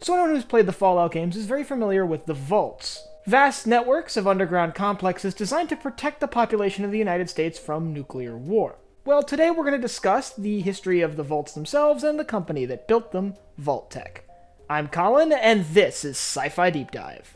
So anyone who's played the Fallout games is very familiar with the vaults. Vast networks of underground complexes designed to protect the population of the United States from nuclear war. Well, today we're going to discuss the history of the vaults themselves and the company that built them, Vault-Tec. I'm Colin, and this is Sci-Fi Deep Dive.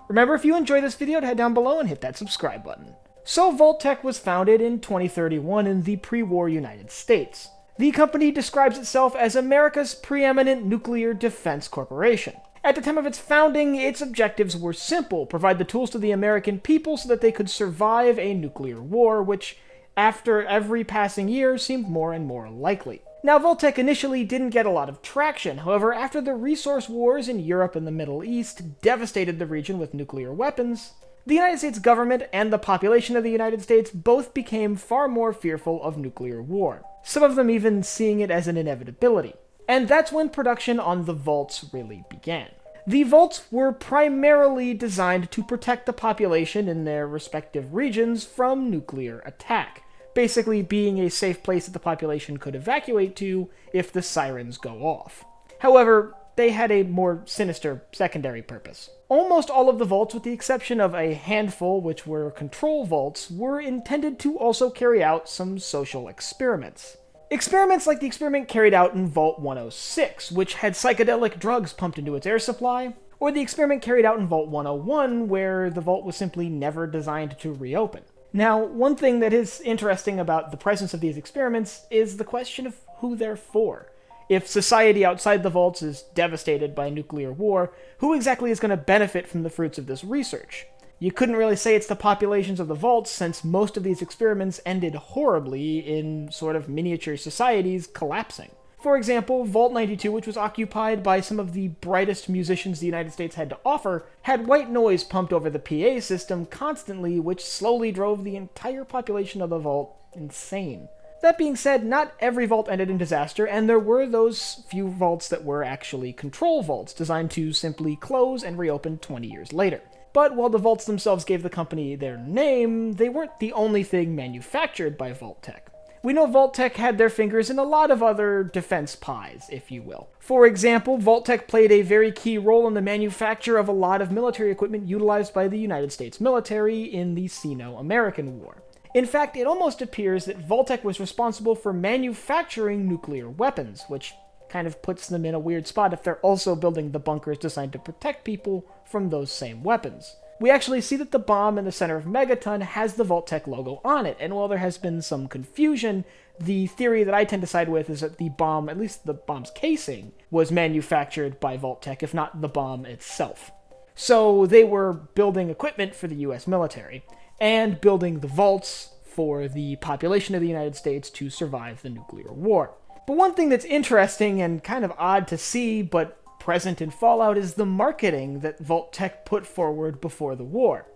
Remember, if you enjoyed this video, to head down below and hit that subscribe button. So Vault-Tec was founded in 2031 in the pre-war United States. The company describes itself as America's Preeminent Nuclear Defense Corporation. At the time of its founding, its objectives were simple: provide the tools to the American people so that they could survive a nuclear war, which, after every passing year, seemed more and more likely. Now, Vault-Tec initially didn't get a lot of traction. However, after the resource wars in Europe and the Middle East devastated the region with nuclear weapons, the United States government and the population of the United States both became far more fearful of nuclear war, some of them even seeing it as an inevitability. And that's when production on the vaults really began. The vaults were primarily designed to protect the population in their respective regions from nuclear attack, basically being a safe place that the population could evacuate to if the sirens go off. However, they had a more sinister secondary purpose. Almost all of the vaults, with the exception of a handful which were control vaults, were intended to also carry out some social experiments. Experiments like the experiment carried out in Vault 106, which had psychedelic drugs pumped into its air supply, or the experiment carried out in Vault 101, where the vault was simply never designed to reopen. Now, one thing that is interesting about the presence of these experiments is the question of who they're for. If society outside the vaults is devastated by nuclear war, who exactly is going to benefit from the fruits of this research? You couldn't really say it's the populations of the vaults, since most of these experiments ended horribly in sort of miniature societies collapsing. For example, Vault 92, which was occupied by some of the brightest musicians the United States had to offer, had white noise pumped over the PA system constantly, which slowly drove the entire population of the vault insane. That being said, not every vault ended in disaster, and there were those few vaults that were actually control vaults, designed to simply close and reopen 20 years later. But while the vaults themselves gave the company their name, they weren't the only thing manufactured by Vault-Tec. We know Vault-Tec had their fingers in a lot of other defense pies, if you will. For example, Vault-Tec played a very key role in the manufacture of a lot of military equipment utilized by the United States military in the Sino-American War. In fact, it almost appears that Vault-Tec was responsible for manufacturing nuclear weapons, which kind of puts them in a weird spot if they're also building the bunkers designed to protect people from those same weapons. We actually see that the bomb in the center of Megaton has the Vault-Tec logo on it, and while there has been some confusion, the theory that I tend to side with is that the bomb, at least the bomb's casing, was manufactured by Vault-Tec, if not the bomb itself. So they were building equipment for the US military, and building the vaults for the population of the United States to survive the nuclear war. But one thing that's interesting and kind of odd to see, but present in Fallout, is the marketing that Vault-Tec put forward before the war.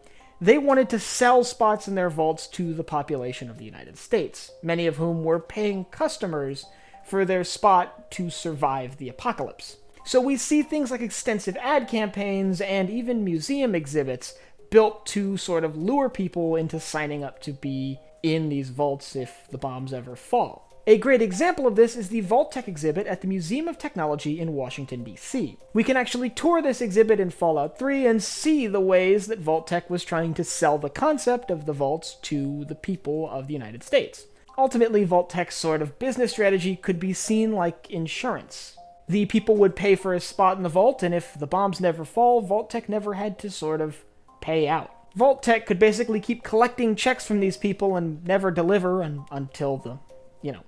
They wanted to sell spots in their vaults to the population of the United States, many of whom were paying customers for their spot to survive the apocalypse. So we see things like extensive ad campaigns and even museum exhibits built to sort of lure people into signing up to be in these vaults if the bombs ever fall. A great example of this is the Vault-Tec exhibit at the Museum of Technology in Washington, D.C. We can actually tour this exhibit in Fallout 3 and see the ways that Vault-Tec was trying to sell the concept of the vaults to the people of the United States. Ultimately, Vault-Tec's sort of business strategy could be seen like insurance. The people would pay for a spot in the vault, and if the bombs never fall, Vault-Tec never had to sort of pay out. Vault-Tec could basically keep collecting checks from these people and never deliver until the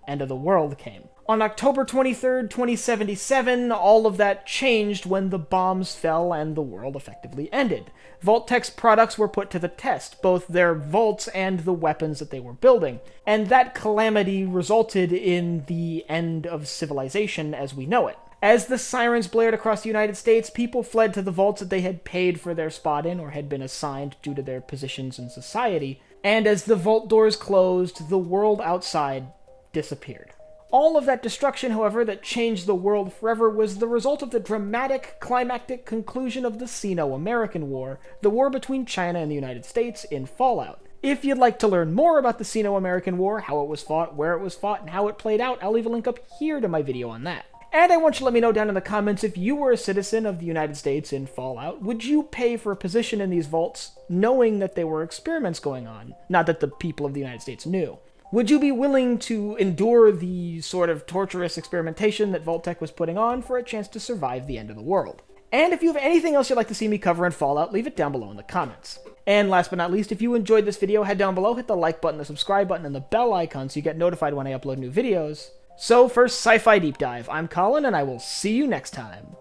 end of the world came. On October 23rd, 2077, all of that changed when the bombs fell and the world effectively ended. Vault-Tec's products were put to the test, both their vaults and the weapons that they were building, and that calamity resulted in the end of civilization as we know it. As the sirens blared across the United States, people fled to the vaults that they had paid for their spot in or had been assigned due to their positions in society, and as the vault doors closed, the world outside disappeared. All of that destruction, however, that changed the world forever was the result of the dramatic, climactic conclusion of the Sino-American War, the war between China and the United States in Fallout. If you'd like to learn more about the Sino-American War, how it was fought, where it was fought, and how it played out, I'll leave a link up here to my video on that. And I want you to let me know down in the comments if you were a citizen of the United States in Fallout, would you pay for a position in these vaults knowing that there were experiments going on? Not that the people of the United States knew. Would you be willing to endure the sort of torturous experimentation that Vault-Tec was putting on for a chance to survive the end of the world? And if you have anything else you'd like to see me cover in Fallout, leave it down below in the comments. And last but not least, if you enjoyed this video, head down below, hit the like button, the subscribe button, and the bell icon so you get notified when I upload new videos. So for Sci-Fi Deep Dive, I'm Colin, and I will see you next time.